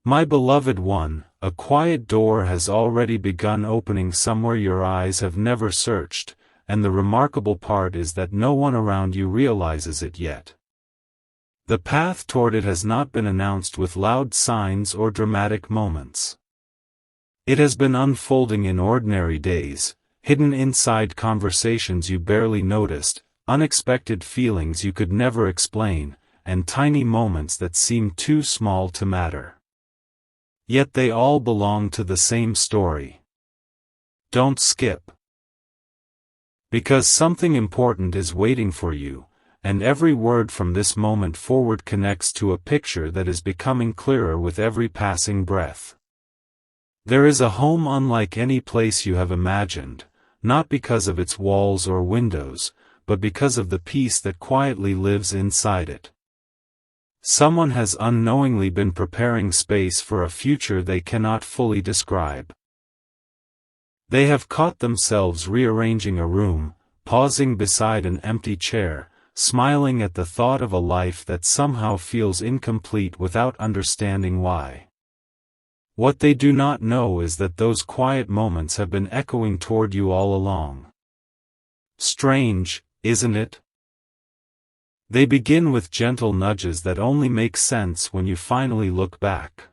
My beloved one, a quiet door has already begun opening somewhere your eyes have never searched, and the remarkable part is that no one around you realizes it yet. The path toward it has not been announced with loud signs or dramatic moments. It has been unfolding in ordinary days, hidden inside conversations you barely noticed, unexpected feelings you could never explain, and tiny moments that seem too small to matter. Yet they all belong to the same story. Don't skip. Because something important is waiting for you, and every word from this moment forward connects to a picture that is becoming clearer with every passing breath. There is a home unlike any place you have imagined, not because of its walls or windows, but because of the peace that quietly lives inside it. Someone has unknowingly been preparing space for a future they cannot fully describe. They have caught themselves rearranging a room, pausing beside an empty chair, smiling at the thought of a life that somehow feels incomplete without understanding why. What they do not know is that those quiet moments have been echoing toward you all along. Strange, isn't it? They begin with gentle nudges that only make sense when you finally look back.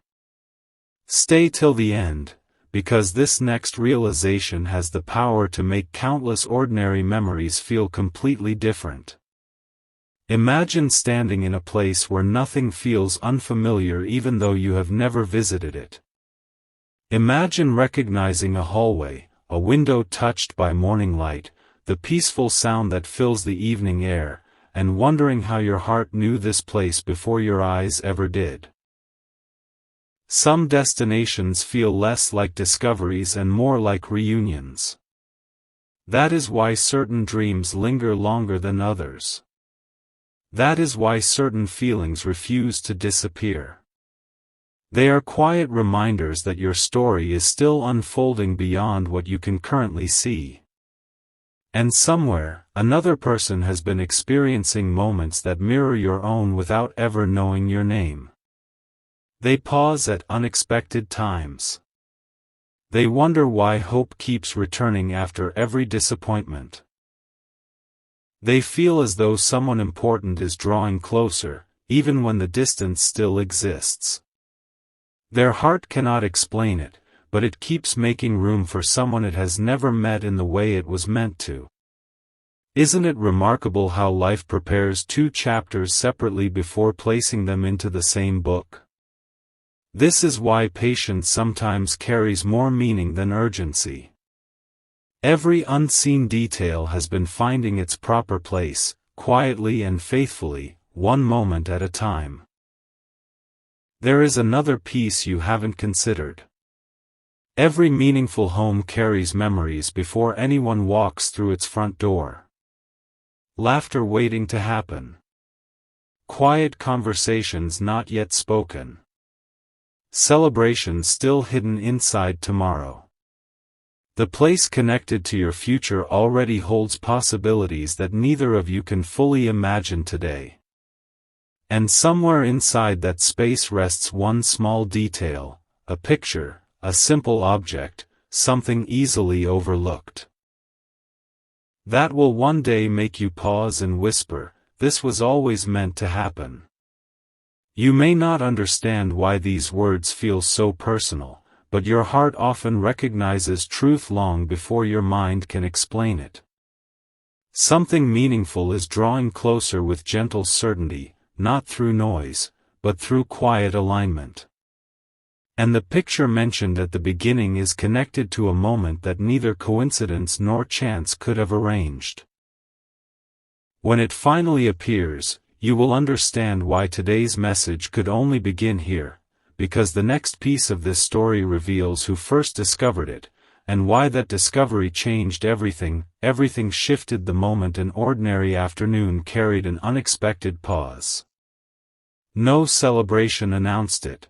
Stay till the end, because this next realization has the power to make countless ordinary memories feel completely different. Imagine standing in a place where nothing feels unfamiliar even though you have never visited it. Imagine recognizing a hallway, a window touched by morning light, the peaceful sound that fills the evening air, and wondering how your heart knew this place before your eyes ever did. Some destinations feel less like discoveries and more like reunions. That is why certain dreams linger longer than others. That is why certain feelings refuse to disappear. They are quiet reminders that your story is still unfolding beyond what you can currently see. And somewhere, another person has been experiencing moments that mirror your own without ever knowing your name. They pause at unexpected times. They wonder why hope keeps returning after every disappointment. They feel as though someone important is drawing closer, even when the distance still exists. Their heart cannot explain it, but it keeps making room for someone it has never met in the way it was meant to. Isn't it remarkable how life prepares two chapters separately before placing them into the same book? This is why patience sometimes carries more meaning than urgency. Every unseen detail has been finding its proper place, quietly and faithfully, one moment at a time. There is another piece you haven't considered. Every meaningful home carries memories before anyone walks through its front door. Laughter waiting to happen. Quiet conversations not yet spoken. Celebrations still hidden inside tomorrow. The place connected to your future already holds possibilities that neither of you can fully imagine today. And somewhere inside that space rests one small detail, a picture, a simple object, something easily overlooked. That will one day make you pause and whisper, "This was always meant to happen." You may not understand why these words feel so personal, but your heart often recognizes truth long before your mind can explain it. Something meaningful is drawing closer with gentle certainty, not through noise, but through quiet alignment. And the picture mentioned at the beginning is connected to a moment that neither coincidence nor chance could have arranged. When it finally appears, you will understand why today's message could only begin here, because the next piece of this story reveals who first discovered it, and why that discovery changed everything. Everything shifted the moment an ordinary afternoon carried an unexpected pause. No celebration announced it.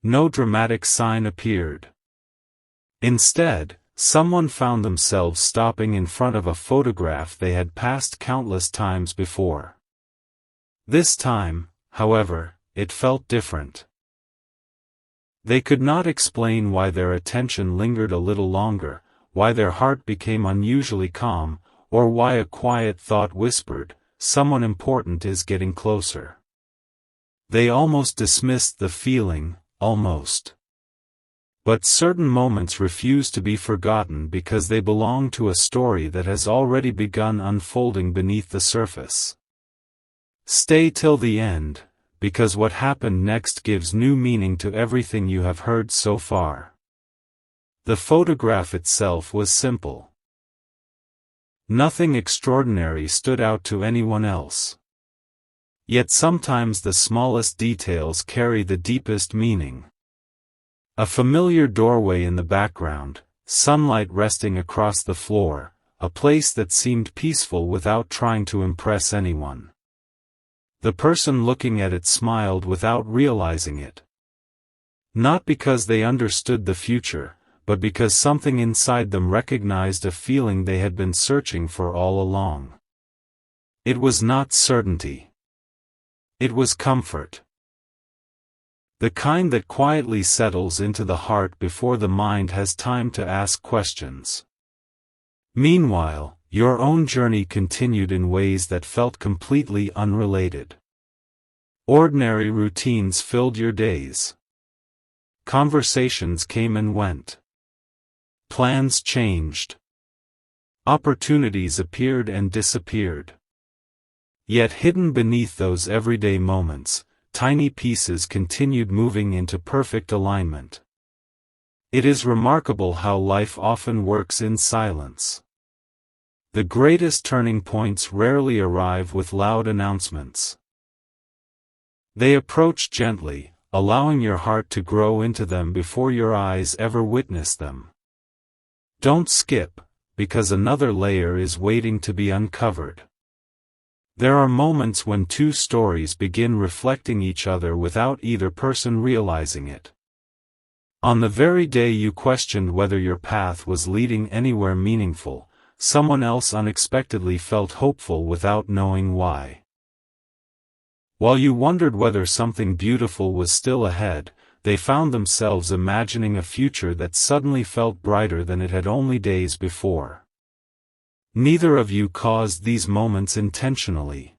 No dramatic sign appeared. Instead, someone found themselves stopping in front of a photograph they had passed countless times before. This time, however, it felt different. They could not explain why their attention lingered a little longer, why their heart became unusually calm, or why a quiet thought whispered, "Someone important is getting closer." They almost dismissed the feeling, almost. But certain moments refuse to be forgotten because they belong to a story that has already begun unfolding beneath the surface. Stay till the end, because what happened next gives new meaning to everything you have heard so far. The photograph itself was simple. Nothing extraordinary stood out to anyone else. Yet sometimes the smallest details carry the deepest meaning. A familiar doorway in the background, sunlight resting across the floor, a place that seemed peaceful without trying to impress anyone. The person looking at it smiled without realizing it. Not because they understood the future, but because something inside them recognized a feeling they had been searching for all along. It was not certainty. It was comfort. The kind that quietly settles into the heart before the mind has time to ask questions. Meanwhile, your own journey continued in ways that felt completely unrelated. Ordinary routines filled your days. Conversations came and went. Plans changed. Opportunities appeared and disappeared. Yet hidden beneath those everyday moments, tiny pieces continued moving into perfect alignment. It is remarkable how life often works in silence. The greatest turning points rarely arrive with loud announcements. They approach gently, allowing your heart to grow into them before your eyes ever witness them. Don't skip, because another layer is waiting to be uncovered. There are moments when two stories begin reflecting each other without either person realizing it. On the very day you questioned whether your path was leading anywhere meaningful, someone else unexpectedly felt hopeful without knowing why. While you wondered whether something beautiful was still ahead, they found themselves imagining a future that suddenly felt brighter than it had only days before. Neither of you caused these moments intentionally.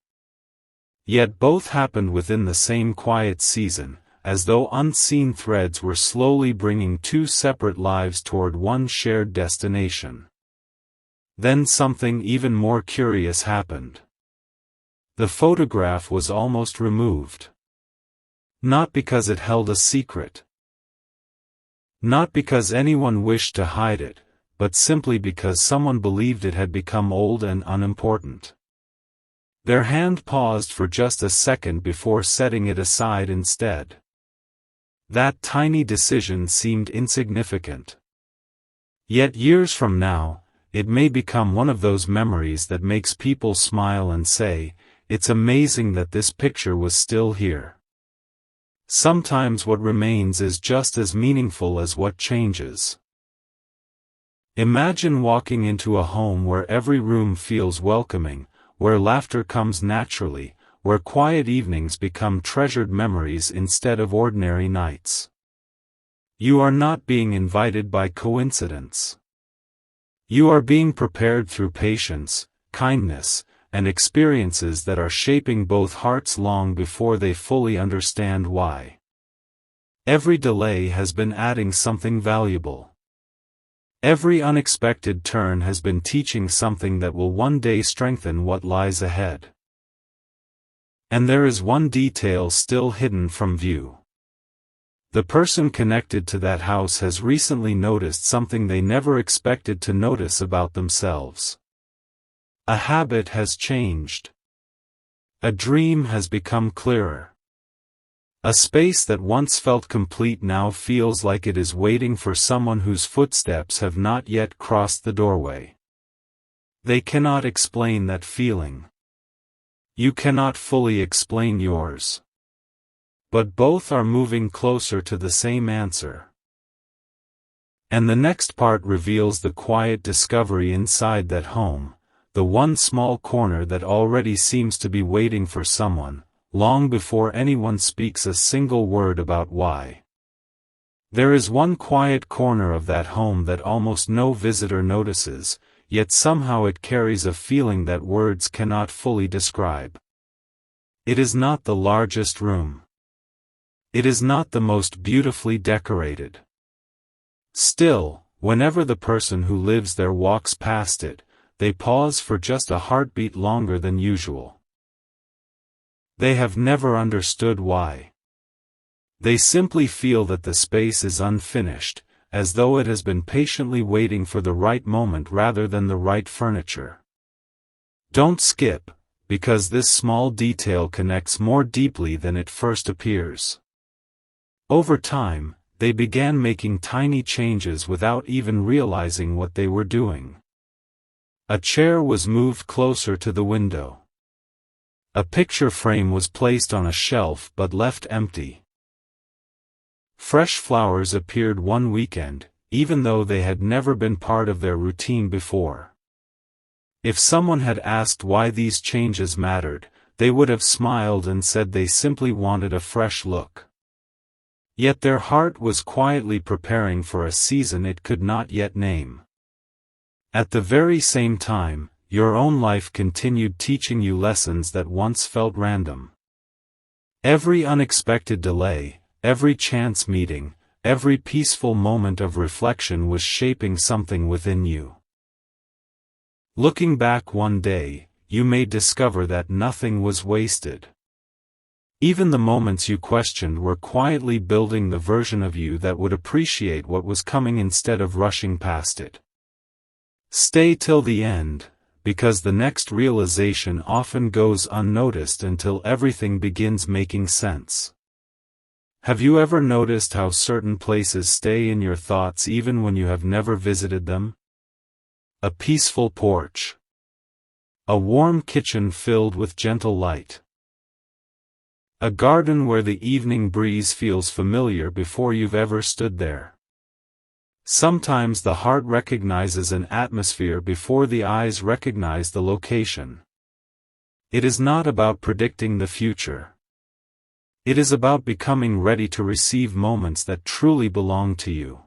Yet both happened within the same quiet season, as though unseen threads were slowly bringing two separate lives toward one shared destination. Then something even more curious happened. The photograph was almost removed. Not because it held a secret. Not because anyone wished to hide it, but simply because someone believed it had become old and unimportant. Their hand paused for just a second before setting it aside instead. That tiny decision seemed insignificant. Yet years from now, it may become one of those memories that makes people smile and say, "It's amazing that this picture was still here." Sometimes what remains is just as meaningful as what changes. Imagine walking into a home where every room feels welcoming, where laughter comes naturally, where quiet evenings become treasured memories instead of ordinary nights. You are not being invited by coincidence. You are being prepared through patience, kindness, and experiences that are shaping both hearts long before they fully understand why. Every delay has been adding something valuable. Every unexpected turn has been teaching something that will one day strengthen what lies ahead. And there is one detail still hidden from view. The person connected to that house has recently noticed something they never expected to notice about themselves. A habit has changed. A dream has become clearer. A space that once felt complete now feels like it is waiting for someone whose footsteps have not yet crossed the doorway. They cannot explain that feeling. You cannot fully explain yours. But both are moving closer to the same answer. And the next part reveals the quiet discovery inside that home. The one small corner that already seems to be waiting for someone, long before anyone speaks a single word about why. There is one quiet corner of that home that almost no visitor notices, yet somehow it carries a feeling that words cannot fully describe. It is not the largest room. It is not the most beautifully decorated. Still, whenever the person who lives there walks past it, they pause for just a heartbeat longer than usual. They have never understood why. They simply feel that the space is unfinished, as though it has been patiently waiting for the right moment rather than the right furniture. Don't skip, because this small detail connects more deeply than it first appears. Over time, they began making tiny changes without even realizing what they were doing. A chair was moved closer to the window. A picture frame was placed on a shelf but left empty. Fresh flowers appeared one weekend, even though they had never been part of their routine before. If someone had asked why these changes mattered, they would have smiled and said they simply wanted a fresh look. Yet their heart was quietly preparing for a season it could not yet name. At the very same time, your own life continued teaching you lessons that once felt random. Every unexpected delay, every chance meeting, every peaceful moment of reflection was shaping something within you. Looking back one day, you may discover that nothing was wasted. Even the moments you questioned were quietly building the version of you that would appreciate what was coming instead of rushing past it. Stay till the end, because the next realization often goes unnoticed until everything begins making sense. Have you ever noticed how certain places stay in your thoughts even when you have never visited them? A peaceful porch. A warm kitchen filled with gentle light. A garden where the evening breeze feels familiar before you've ever stood there. Sometimes the heart recognizes an atmosphere before the eyes recognize the location. It is not about predicting the future. It is about becoming ready to receive moments that truly belong to you.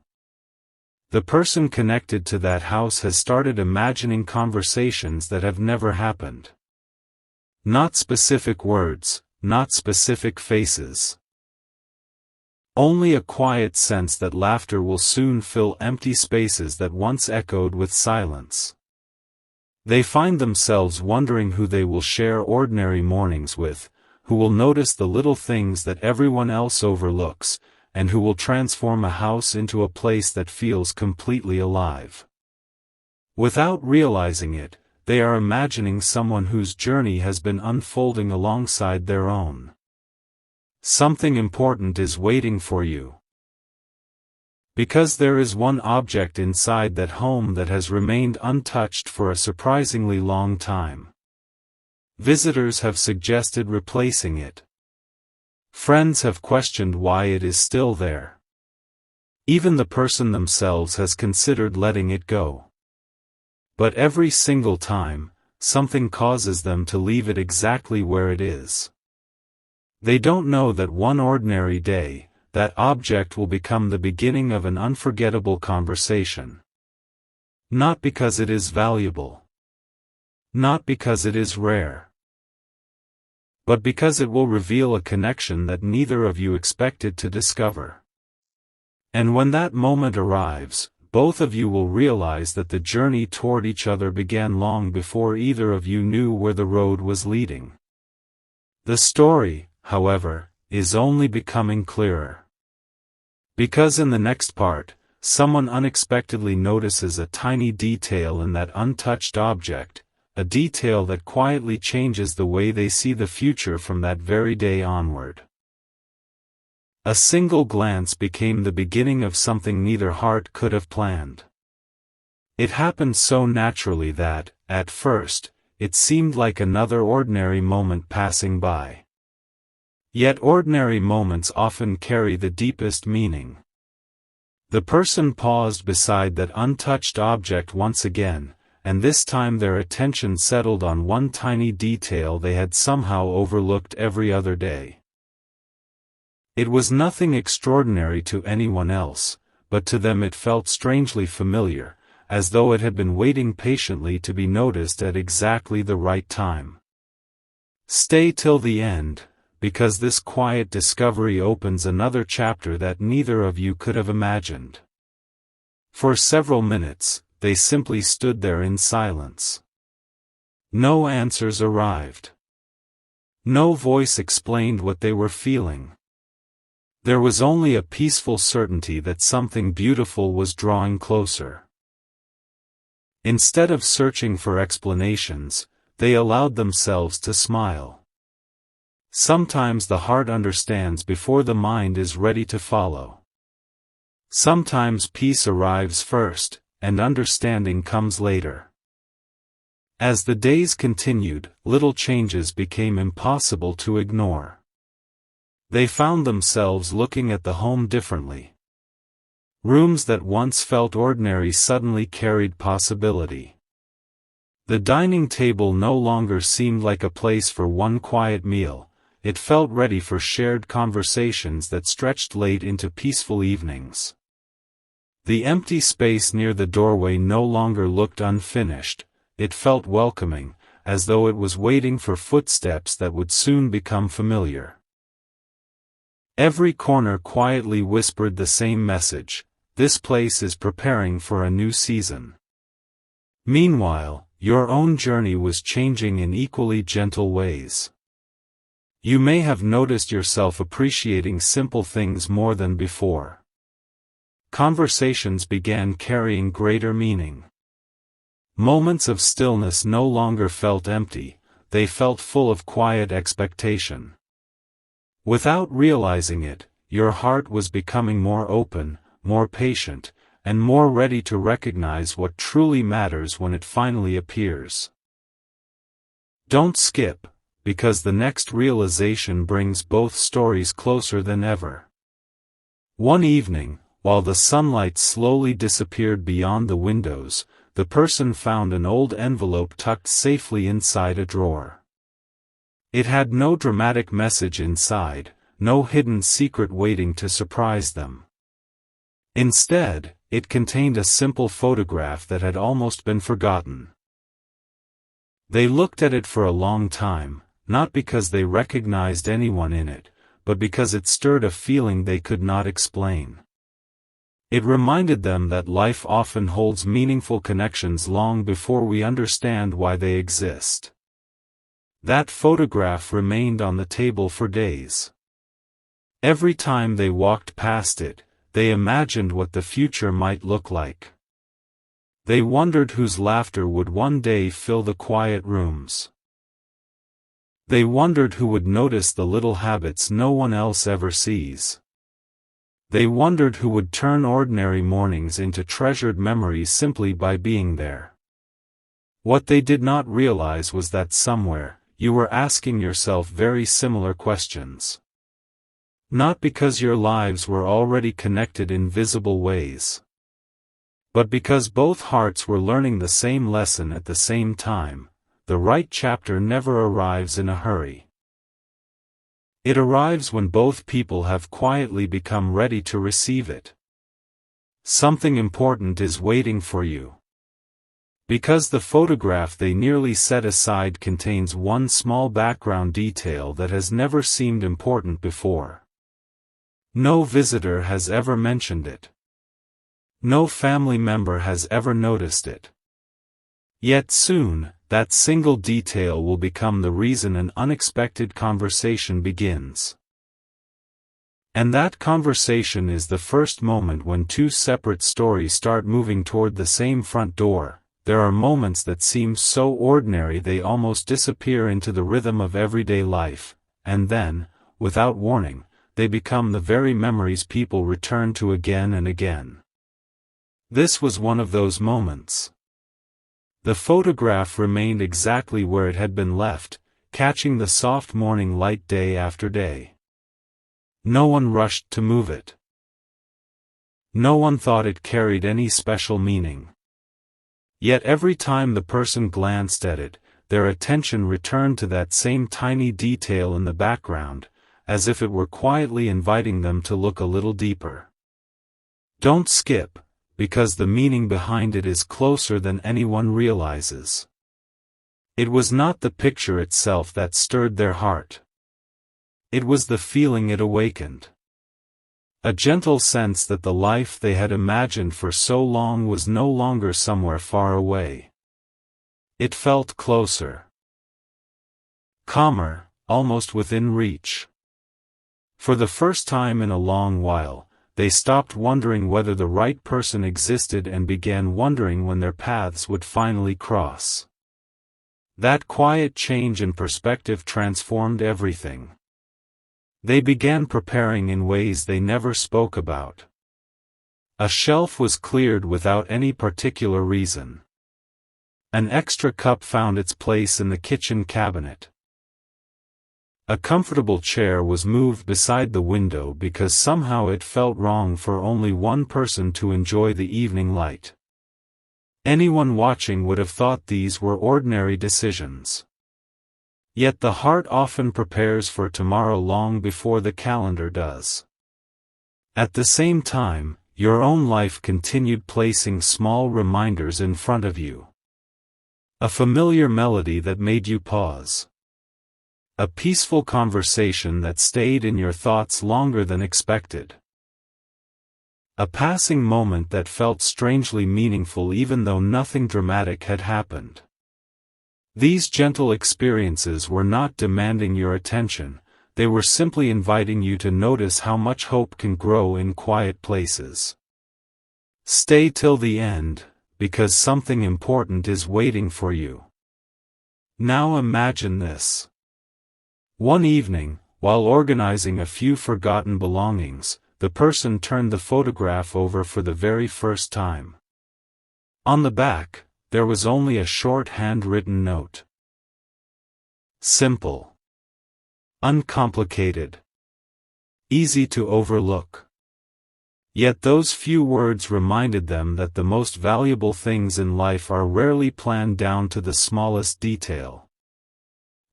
The person connected to that house has started imagining conversations that have never happened. Not specific words, not specific faces. Only a quiet sense that laughter will soon fill empty spaces that once echoed with silence. They find themselves wondering who they will share ordinary mornings with, who will notice the little things that everyone else overlooks, and who will transform a house into a place that feels completely alive. Without realizing it, they are imagining someone whose journey has been unfolding alongside their own. Something important is waiting for you. Because there is one object inside that home that has remained untouched for a surprisingly long time. Visitors have suggested replacing it. Friends have questioned why it is still there. Even the person themselves has considered letting it go. But every single time, something causes them to leave it exactly where it is. They don't know that one ordinary day, that object will become the beginning of an unforgettable conversation. Not because it is valuable. Not because it is rare. But because it will reveal a connection that neither of you expected to discover. And when that moment arrives, both of you will realize that the journey toward each other began long before either of you knew where the road was leading. The story, however, is only becoming clearer. Because in the next part, someone unexpectedly notices a tiny detail in that untouched object, a detail that quietly changes the way they see the future from that very day onward. A single glance became the beginning of something neither heart could have planned. It happened so naturally that, at first, it seemed like another ordinary moment passing by. Yet ordinary moments often carry the deepest meaning. The person paused beside that untouched object once again, and this time their attention settled on one tiny detail they had somehow overlooked every other day. It was nothing extraordinary to anyone else, but to them it felt strangely familiar, as though it had been waiting patiently to be noticed at exactly the right time. Stay till the end, because this quiet discovery opens another chapter that neither of you could have imagined. For several minutes, they simply stood there in silence. No answers arrived. No voice explained what they were feeling. There was only a peaceful certainty that something beautiful was drawing closer. Instead of searching for explanations, they allowed themselves to smile. Sometimes the heart understands before the mind is ready to follow. Sometimes peace arrives first, and understanding comes later. As the days continued, little changes became impossible to ignore. They found themselves looking at the home differently. Rooms that once felt ordinary suddenly carried possibility. The dining table no longer seemed like a place for one quiet meal, it felt ready for shared conversations that stretched late into peaceful evenings. The empty space near the doorway no longer looked unfinished, it felt welcoming, as though it was waiting for footsteps that would soon become familiar. Every corner quietly whispered the same message: this place is preparing for a new season. Meanwhile, your own journey was changing in equally gentle ways. You may have noticed yourself appreciating simple things more than before. Conversations began carrying greater meaning. Moments of stillness no longer felt empty, they felt full of quiet expectation. Without realizing it, your heart was becoming more open, more patient, and more ready to recognize what truly matters when it finally appears. Don't skip, because the next realization brings both stories closer than ever. One evening, while the sunlight slowly disappeared beyond the windows, the person found an old envelope tucked safely inside a drawer. It had no dramatic message inside, no hidden secret waiting to surprise them. Instead, it contained a simple photograph that had almost been forgotten. They looked at it for a long time, not because they recognized anyone in it, but because it stirred a feeling they could not explain. It reminded them that life often holds meaningful connections long before we understand why they exist. That photograph remained on the table for days. Every time they walked past it, they imagined what the future might look like. They wondered whose laughter would one day fill the quiet rooms. They wondered who would notice the little habits no one else ever sees. They wondered who would turn ordinary mornings into treasured memories simply by being there. What they did not realize was that somewhere, you were asking yourself very similar questions. Not because your lives were already connected in visible ways, but because both hearts were learning the same lesson at the same time. The right chapter never arrives in a hurry. It arrives when both people have quietly become ready to receive it. Something important is waiting for you. Because the photograph they nearly set aside contains one small background detail that has never seemed important before. No visitor has ever mentioned it. No family member has ever noticed it. Yet soon, that single detail will become the reason an unexpected conversation begins. And that conversation is the first moment when two separate stories start moving toward the same front door. There are moments that seem so ordinary they almost disappear into the rhythm of everyday life, and then, without warning, they become the very memories people return to again and again. This was one of those moments. The photograph remained exactly where it had been left, catching the soft morning light day after day. No one rushed to move it. No one thought it carried any special meaning. Yet every time the person glanced at it, their attention returned to that same tiny detail in the background, as if it were quietly inviting them to look a little deeper. Don't skip, because the meaning behind it is closer than anyone realizes. It was not the picture itself that stirred their heart. It was the feeling it awakened. A gentle sense that the life they had imagined for so long was no longer somewhere far away. It felt closer. Calmer, almost within reach. For the first time in a long while, they stopped wondering whether the right person existed and began wondering when their paths would finally cross. That quiet change in perspective transformed everything. They began preparing in ways they never spoke about. A shelf was cleared without any particular reason. An extra cup found its place in the kitchen cabinet. A comfortable chair was moved beside the window because somehow it felt wrong for only one person to enjoy the evening light. Anyone watching would have thought these were ordinary decisions. Yet the heart often prepares for tomorrow long before the calendar does. At the same time, your own life continued placing small reminders in front of you. A familiar melody that made you pause. A peaceful conversation that stayed in your thoughts longer than expected. A passing moment that felt strangely meaningful even though nothing dramatic had happened. These gentle experiences were not demanding your attention, they were simply inviting you to notice how much hope can grow in quiet places. Stay till the end, because something important is waiting for you. Now imagine this. One evening, while organizing a few forgotten belongings, the person turned the photograph over for the very first time. On the back, there was only a short handwritten note. Simple. Uncomplicated. Easy to overlook. Yet those few words reminded them that the most valuable things in life are rarely planned down to the smallest detail.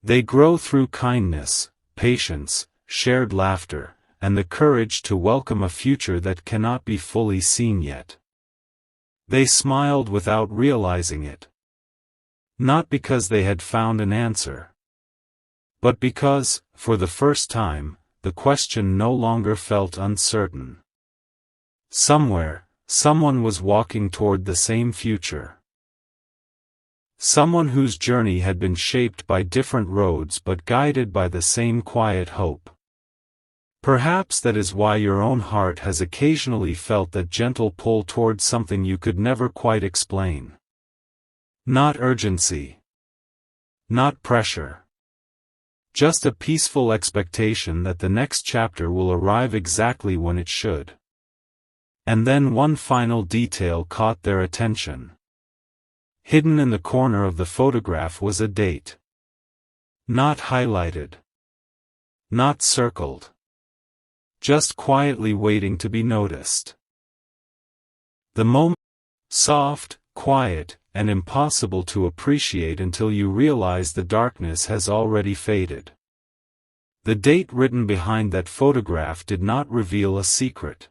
They grow through kindness, patience, shared laughter, and the courage to welcome a future that cannot be fully seen yet. They smiled without realizing it. Not because they had found an answer, but because, for the first time, the question no longer felt uncertain. Somewhere, someone was walking toward the same future. Someone whose journey had been shaped by different roads but guided by the same quiet hope. Perhaps that is why your own heart has occasionally felt that gentle pull towards something you could never quite explain. Not urgency. Not pressure. Just a peaceful expectation that the next chapter will arrive exactly when it should. And then one final detail caught their attention. Hidden in the corner of the photograph was a date. Not highlighted. Not circled. Just quietly waiting to be noticed. The moment, soft, quiet, and impossible to appreciate until you realize the darkness has already faded. The date written behind that photograph did not reveal a secret.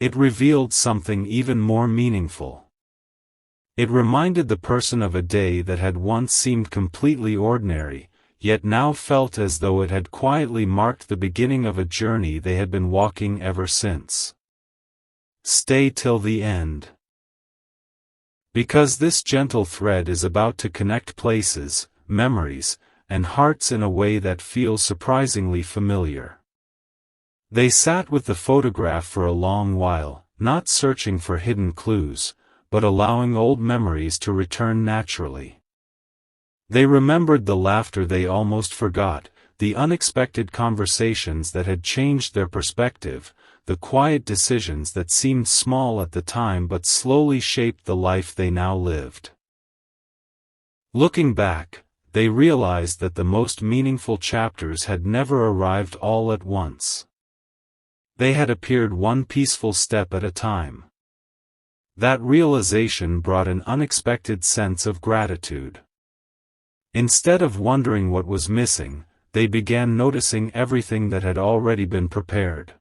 It revealed something even more meaningful. It reminded the person of a day that had once seemed completely ordinary, yet now felt as though it had quietly marked the beginning of a journey they had been walking ever since. Stay till the end. Because this gentle thread is about to connect places, memories, and hearts in a way that feels surprisingly familiar. They sat with the photograph for a long while, not searching for hidden clues, but allowing old memories to return naturally. They remembered the laughter they almost forgot, the unexpected conversations that had changed their perspective, the quiet decisions that seemed small at the time but slowly shaped the life they now lived. Looking back, they realized that the most meaningful chapters had never arrived all at once. They had appeared one peaceful step at a time. That realization brought an unexpected sense of gratitude. Instead of wondering what was missing, they began noticing everything that had already been prepared.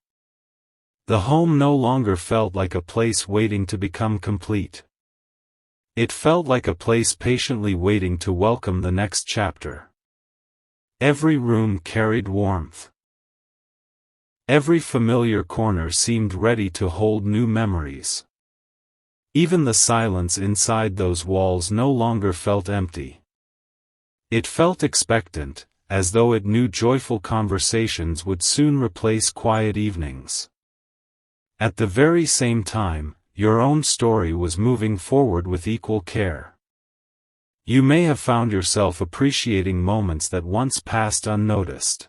The home no longer felt like a place waiting to become complete. It felt like a place patiently waiting to welcome the next chapter. Every room carried warmth. Every familiar corner seemed ready to hold new memories. Even the silence inside those walls no longer felt empty. It felt expectant, as though it knew joyful conversations would soon replace quiet evenings. At the very same time, your own story was moving forward with equal care. You may have found yourself appreciating moments that once passed unnoticed.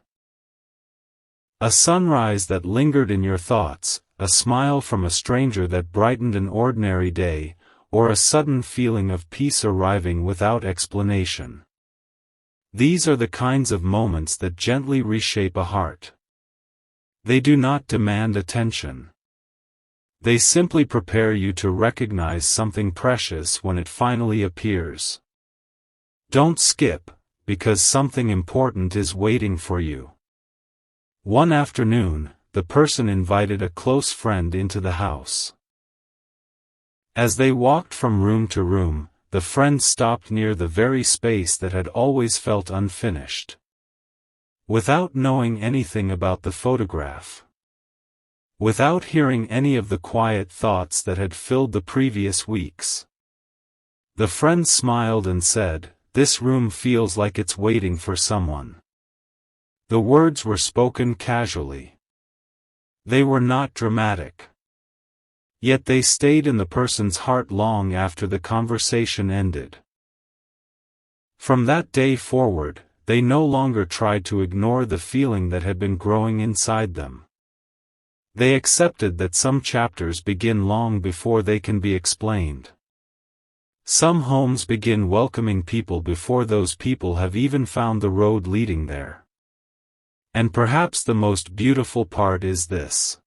A sunrise that lingered in your thoughts, a smile from a stranger that brightened an ordinary day, or a sudden feeling of peace arriving without explanation. These are the kinds of moments that gently reshape a heart. They do not demand attention. They simply prepare you to recognize something precious when it finally appears. Don't skip, because something important is waiting for you. One afternoon, the person invited a close friend into the house. As they walked from room to room, the friend stopped near the very space that had always felt unfinished. Without knowing anything about the photograph, without hearing any of the quiet thoughts that had filled the previous weeks, the friend smiled and said, "This room feels like it's waiting for someone." The words were spoken casually. They were not dramatic. Yet they stayed in the person's heart long after the conversation ended. From that day forward, they no longer tried to ignore the feeling that had been growing inside them. They accepted that some chapters begin long before they can be explained. Some homes begin welcoming people before those people have even found the road leading there. And perhaps the most beautiful part is this: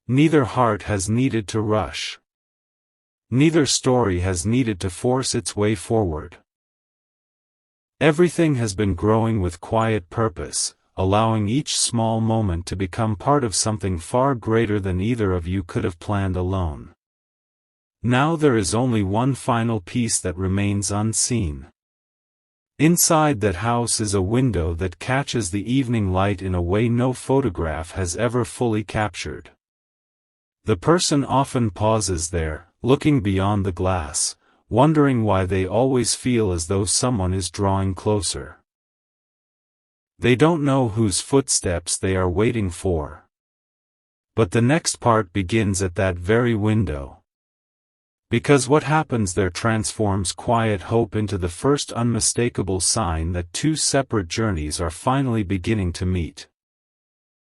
neither heart has needed to rush. Neither story has needed to force its way forward. Everything has been growing with quiet purpose, allowing each small moment to become part of something far greater than either of you could have planned alone. Now there is only one final piece that remains unseen. Inside that house is a window that catches the evening light in a way no photograph has ever fully captured. The person often pauses there, looking beyond the glass, wondering why they always feel as though someone is drawing closer. They don't know whose footsteps they are waiting for. But the next part begins at that very window. Because what happens there transforms quiet hope into the first unmistakable sign that two separate journeys are finally beginning to meet.